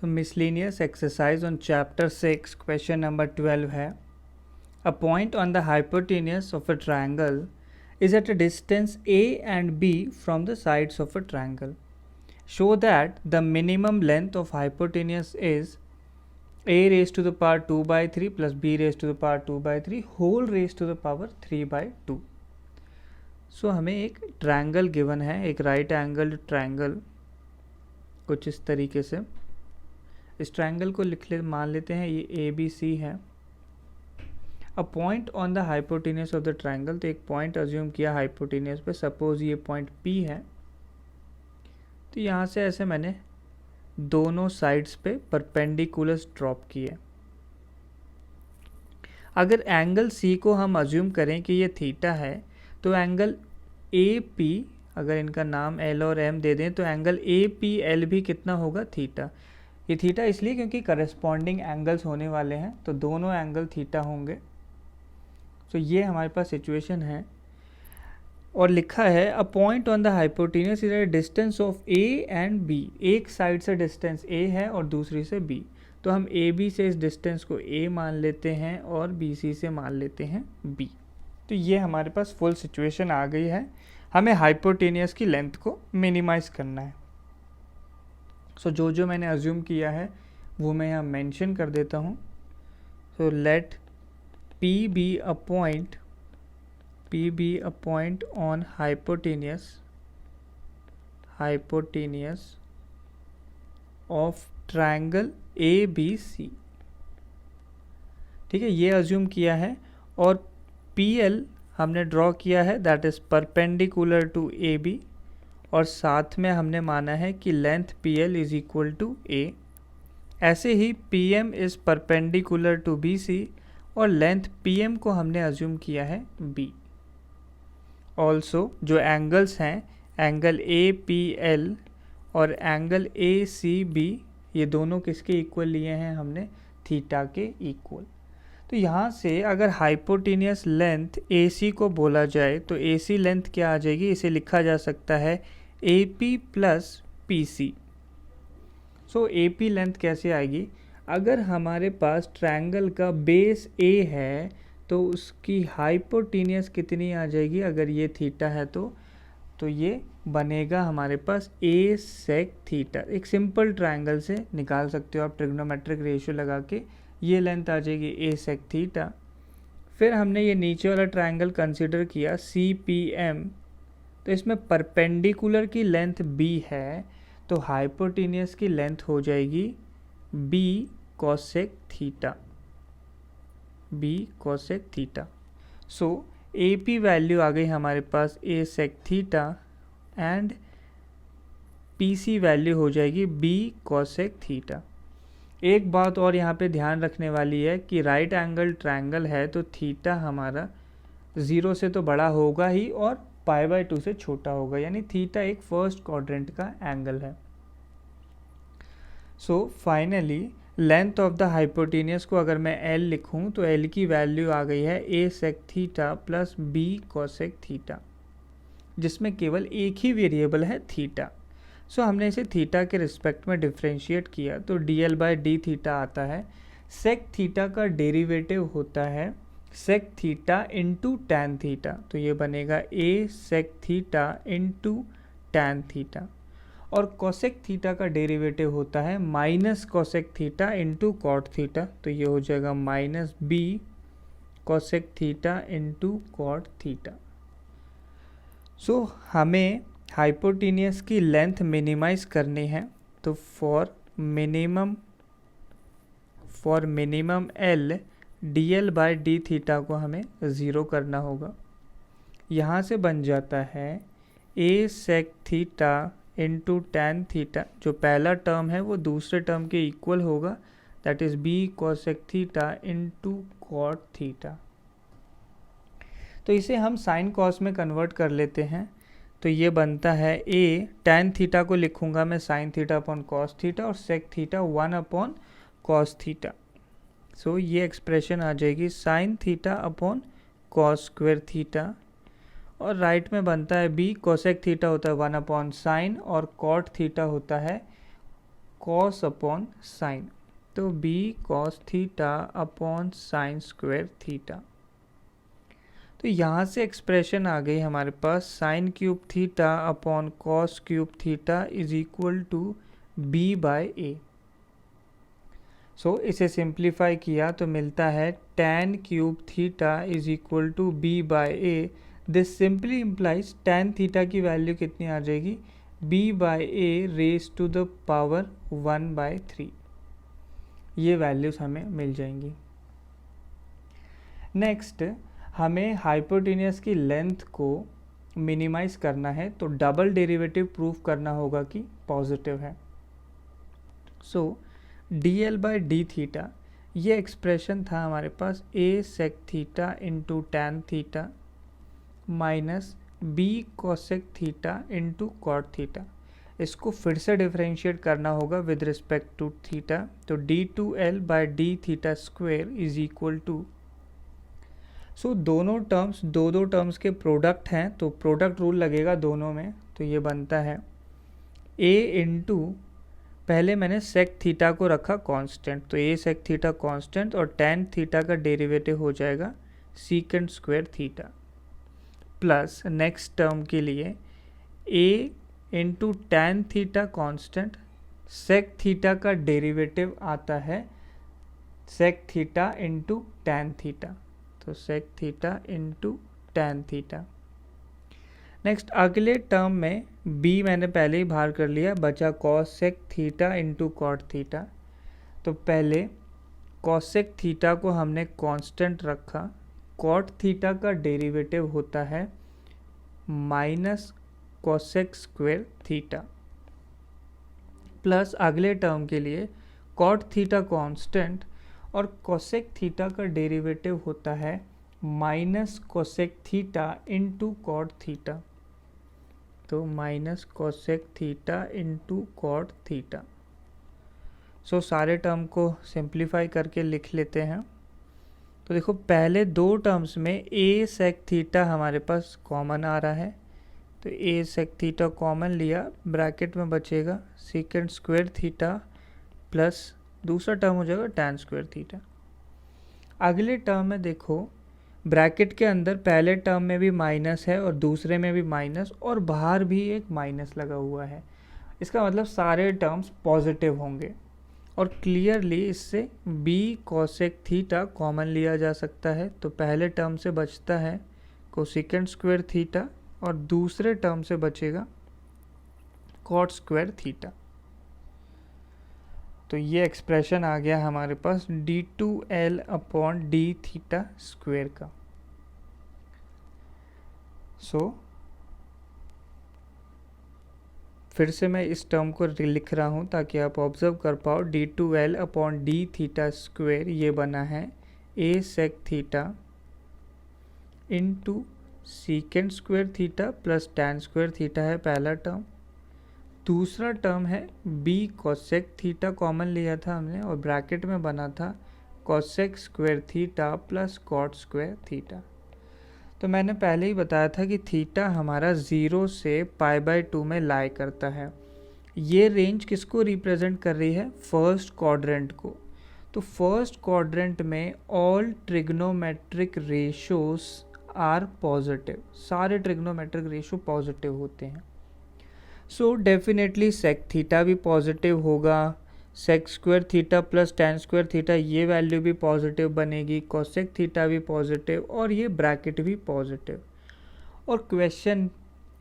So miscellaneous exercise on chapter 6 question number 12 है a point on the hypotenuse of a triangle is at a distance a and b from the sides of a triangle. Show that the minimum length of hypotenuse is a raised to the power 2 by 3 plus b raised to the power 2 by 3 whole raised to the power 3 by 2. So हमें एक triangle given है, एक right angled triangle कुछ इस तरीके से. इस triangle को मान लेते हैं ये ए बी सी है. A point on the hypotenuse of the triangle, तो एक पॉइंट अज्यूम किया हाइपोटेनियस पे. सपोज ये पॉइंट पी है, तो यहाँ से ऐसे मैंने दोनों साइड्स पे परपेंडिकुलर्स ड्रॉप किए. अगर एंगल सी को हम अज्यूम करें कि ये थीटा है, तो एंगल ए पी, अगर इनका नाम एल और एम दे दें, तो एंगल ए पी एल भी कितना होगा? थीटा. ये थीटा इसलिए क्योंकि करस्पॉन्डिंग एंगल्स होने वाले हैं, तो दोनों एंगल थीटा होंगे. तो ये हमारे पास सिचुएशन है. और लिखा है a point on the hypotenuse is a distance of A and B. एक साइड से डिस्टेंस ए है और दूसरी से बी, तो हम ए बी से इस डिस्टेंस को ए मान लेते हैं और बी सी से मान लेते हैं बी. तो ये हमारे पास फुल सिचुएशन आ गई है. हमें हाइपोटेनियस की लेंथ को मिनिमाइज करना है. सो जो मैंने अज्यूम किया है वो मैं यहाँ मेंशन कर देता हूँ. So let P be a point on hypotenuse of triangle ABC. ठीक है, ये अज्यूम किया है. और PL हमने ड्रॉ किया है, that is perpendicular to AB. और साथ में हमने माना है कि length PL is equal to A. ऐसे ही PM is perpendicular to BC और लेंथ PM को हमने अज्यूम किया है B. ऑल्सो जो एंगल्स हैं, एंगल APL और एंगल ACB, ये दोनों किसके इक्वल लिए हैं हमने? थीटा के इक्वल. तो यहाँ से अगर हाइपोटेनियस लेंथ AC को बोला जाए तो AC लेंथ क्या आ जाएगी? इसे लिखा जा सकता है AP प्लस PC. सो AP लेंथ कैसे आएगी? अगर हमारे पास ट्रायंगल का बेस A है तो उसकी हाइपोटेनियस कितनी आ जाएगी? अगर ये थीटा है तो ये बनेगा हमारे पास A sec थीटा. एक सिंपल ट्रायंगल से निकाल सकते हो आप ट्रिग्नोमेट्रिक रेशियो लगा के. ये लेंथ आ जाएगी A sec थीटा. फिर हमने ये नीचे वाला ट्रायंगल कंसिडर किया CPM, तो इसमें परपेंडिकुलर की लेंथ B है, तो हाइपोटेनियस की लेंथ हो जाएगी B cosec theta. B cosec theta. So AP value आ गई हमारे पास A sec theta and PC value हो जाएगी B cosec थीटा. एक बात और यहाँ पे ध्यान रखने वाली है कि राइट एंगल ट्रायंगल है तो थीटा हमारा 0 से तो बड़ा होगा ही और पाई बाय 2 से छोटा होगा, यानी थीटा एक फर्स्ट क्वाड्रेंट का एंगल है. So finally length of the hypotenuse को अगर मैं L लिखूं तो L की वैल्यू आ गई है A sec theta plus B cosec theta, जिसमें केवल एक ही वेरिएबल है थीटा. सो हमने इसे थीटा के रिस्पेक्ट में डिफ्रेंशिएट किया तो dl बाय डी थीटा आता है. सेक थीटा का डेरिवेटिव होता है sec theta into tan theta, तो ये बनेगा A sec theta into tan theta. और कोसेक थीटा का डेरिवेटिव होता है minus cosec theta into cot theta, तो ये हो जाएगा minus B cosec theta into cot theta. So हमें हाइपोटेनियस की लेंथ मिनिमाइज करनी है, तो for minimum L dl by d theta को हमें 0 करना होगा. यहाँ से बन जाता है A sec theta into tan theta. जो पहला टर्म है वो दूसरे टर्म के इक्वल होगा, that is B cosec theta into cot theta. तो इसे हम साइन कॉस में कन्वर्ट कर लेते हैं, तो ये बनता है A टैन थीटा को लिखूंगा मैं sine theta upon cos theta और sec theta 1 upon cos theta. So ये एक्सप्रेशन आ जाएगी sine theta upon cos square theta. और राइट में बनता है B कोसेक थीटा होता है 1 अपॉन साइन और कॉट थीटा होता है कॉस अपॉन साइन, तो b cos theta upon sine square theta. तो यहाँ से एक्सप्रेशन आ गई हमारे पास sine cube theta upon cos cube theta is equal to b by a। So इसे सिंप्लीफाई किया तो मिलता है tan cube theta is equal to b by a। This simply implies tan theta की वैल्यू कितनी आ जाएगी, b by a raise to the power 1/3। ये वैल्यूज हमें मिल जाएंगी। नेक्स्ट हमें हाइपोटेनियस की लेंथ को मिनिमाइज करना है, तो डबल डेरिवेटिव प्रूफ करना होगा कि पॉजिटिव है। So dl by d theta, ये एक्सप्रेशन था हमारे पास a sec theta into tan theta minus b cosec theta into cot theta. इसको फिर से डिफरेंशिएट करना होगा विद रिस्पेक्ट टू थीटा, तो d2l by d theta square is equal to, so दोनों टर्म्स दो टर्म्स के प्रोडक्ट हैं, तो प्रोडक्ट रूल लगेगा दोनों में, तो ये बनता है a इंटू, पहले मैंने सेक थीटा को रखा कांस्टेंट, तो a सेक थीटा कांस्टेंट और tan थीटा का डेरिवेटिव हो जाएगा secant square theta, plus next term के लिए a into tan theta constant, sec theta का डेरिवेटिव आता है sec theta into tan theta, तो sec theta into tan theta. Next अगले टर्म में b मैंने पहले ही बाहर कर लिया, बचा cosec theta into cot theta. तो पहले कॉसेक थीटा को हमने कांस्टेंट रखा, कॉट थीटा का डेरिवेटिव होता है minus cosec square theta, plus अगले टर्म के लिए कॉट थीटा कांस्टेंट और कोसेक थीटा का डेरिवेटिव होता है minus cosec theta into cot theta, तो minus cosec theta into cot theta. So सारे टर्म को सिंप्लीफाई करके लिख लेते हैं। तो देखो पहले दो टर्म्स में a सेक थीटा हमारे पास कॉमन आ रहा है, तो a सेक थीटा कॉमन लिया, ब्रैकेट में बचेगा सीकेंट स्क्वायर थीटा प्लस दूसरा टर्म हो जाएगा टैन स्क्वायर थीटा। अगले टर्म में देखो ब्रैकेट के अंदर पहले टर्म में भी माइनस है और दूसरे में भी माइनस और बाहर भी एक माइनस लगा हुआ है, इसका मतलब सारे टर्म्स पॉजिटिव होंगे और क्लियरली इससे b कोसेक थीटा कॉमन लिया जा सकता है। तो पहले टर्म से बचता है कोसेकेंट स्क्वायर थीटा और दूसरे टर्म से बचेगा कॉट स्क्वायर थीटा। तो ये एक्सप्रेशन आ गया हमारे पास d2l upon D theta square का। फिर से मैं इस टर्म को लिख रहा हूँ ताकि आप ऑब्जर्व कर पाओ, d2l upon D theta square ये बना है a sec theta into secant square theta plus tan square theta है पहला टर्म, दूसरा टर्म है b कोसेक थीटा कॉमन लिया था हमने और ब्रैकेट में बना था cosec square theta plus cot square theta. तो मैंने पहले ही बताया था कि थीटा हमारा 0 से π/2 में लाई करता है। ये रेंज किसको रिप्रेजेंट कर रही है, फर्स्ट क्वाड्रेंट को। तो फर्स्ट क्वाड्रेंट में all trigonometric ratios are positive, सारे ट्रिग्नोमेट्रिक रेशो पॉजिटिव होते हैं। सो डेफिनेटली सेक थीटा भी पॉजिटिव होगा, sec square theta plus tan square theta ये वैल्यू भी पॉजिटिव बनेगी, कोसेक थीटा भी पॉजिटिव और ये ब्रैकेट भी पॉजिटिव। और क्वेश्चन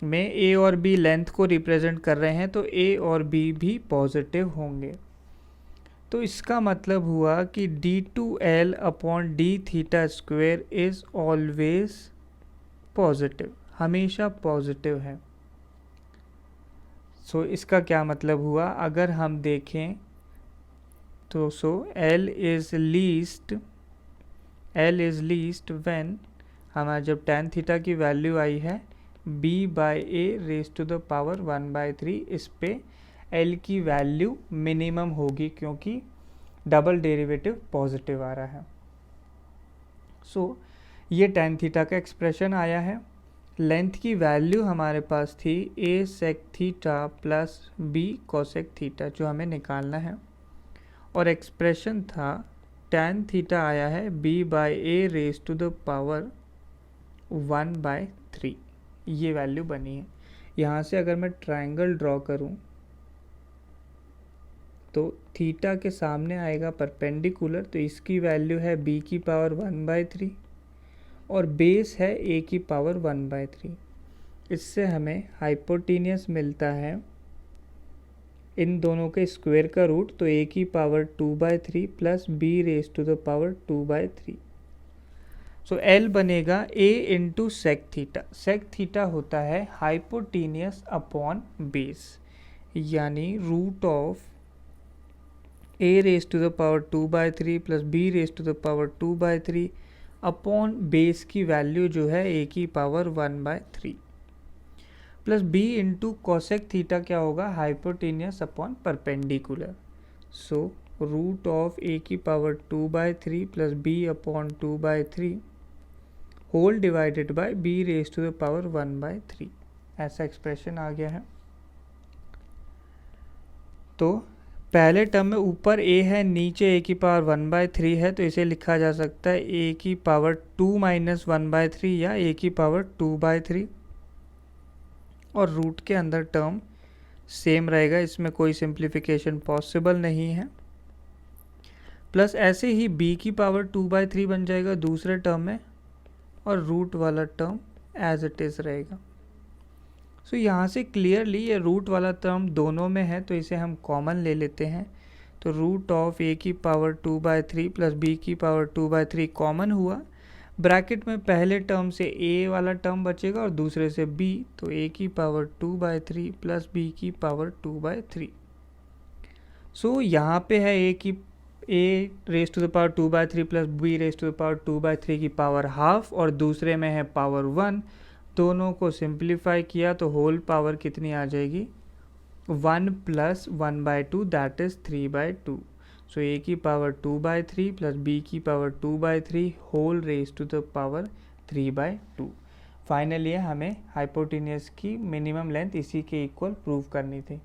में a और b लेंथ को रिप्रेजेंट कर रहे हैं, तो a और b भी पॉजिटिव होंगे। तो इसका मतलब हुआ कि d2l upon D theta square is always positive, हमेशा पॉजिटिव है। सो इसका क्या मतलब हुआ, अगर हम देखें तो L इज लीस्ट व्हेन हमारा जब tan थीटा की वैल्यू आई है b/a raise to the power 1/3, इस पे L की वैल्यू मिनिमम होगी क्योंकि डबल डेरिवेटिव पॉजिटिव आ रहा है। सो ये tan थीटा का एक्सप्रेशन आया है। लेंथ की वैल्यू हमारे पास थी a sec theta plus b cosec theta जो हमें निकालना है, और एक्सप्रेशन था tan थीटा आया है b by a raise to the power 1/3, ये वैल्यू बनी है। यहाँ से अगर मैं ट्रायंगल ड्रॉ करूँ तो थीटा के सामने आएगा परपेंडिकुलर, तो इसकी वैल्यू है b की पावर 1/3 और बेस है a की पावर 1/3। इससे हमें हाइपोटेनियस मिलता है इन दोनों के स्क्वायर का रूट, तो a की power 2/3 plus b raise to the power 2/3। So L बनेगा a इंटू सेक थीटा। सेक थीटा होता है हाइपोटेनियस अपॉन बेस, यानी root of a raise to the power 2/3 plus b raise to the power 2/3 upon base की value जो है a की power 1/3 plus b into cosec theta क्या होगा, hypotenuse upon perpendicular. So root of a की power 2/3 plus b upon 2/3 whole divided by b raise to the power 1/3, ऐसा expression आ गया है। तो पहले टर्म में ऊपर a है, नीचे a की पावर 1/3 है, तो इसे लिखा जा सकता है a की पावर 2 माइनस 1/3 या a की पावर 2/3, और रूट के अंदर टर्म सेम रहेगा, इसमें कोई सिंप्लीफिकेशन पॉसिबल नहीं है। प्लस ऐसे ही b की पावर 2/3 बन जाएगा दूसरे टर्म में, और रूट वाला टर्म एज इट इज़ रहेगा। सो यहाँ से क्लियरली ये रूट वाला टर्म दोनों में है, तो इसे हम कॉमन ले लेते हैं। तो रूट ऑफ a की पावर 2/3 प्लस b की पावर 2/3 कॉमन हुआ, ब्रैकेट में पहले टर्म से a वाला टर्म बचेगा और दूसरे से b, तो a की पावर 2/3 प्लस b की पावर 2/3। सो यहाँ पे है a raise to the power 2/3 plus b raise to the power 2/3 की पावर हाफ, और दूसरे में है पावर 1। दोनों को सिंप्लीफाई किया तो होल पावर कितनी आ जाएगी, 1 plus 1/2 that is 3/2। So a की पावर 2/3 प्लस b की power 2/3 whole raise to the power 3/2। Finally हमें हाइपोटेनियस की मिनिमम लेंथ इसी के इक्वल प्रूव करनी थी।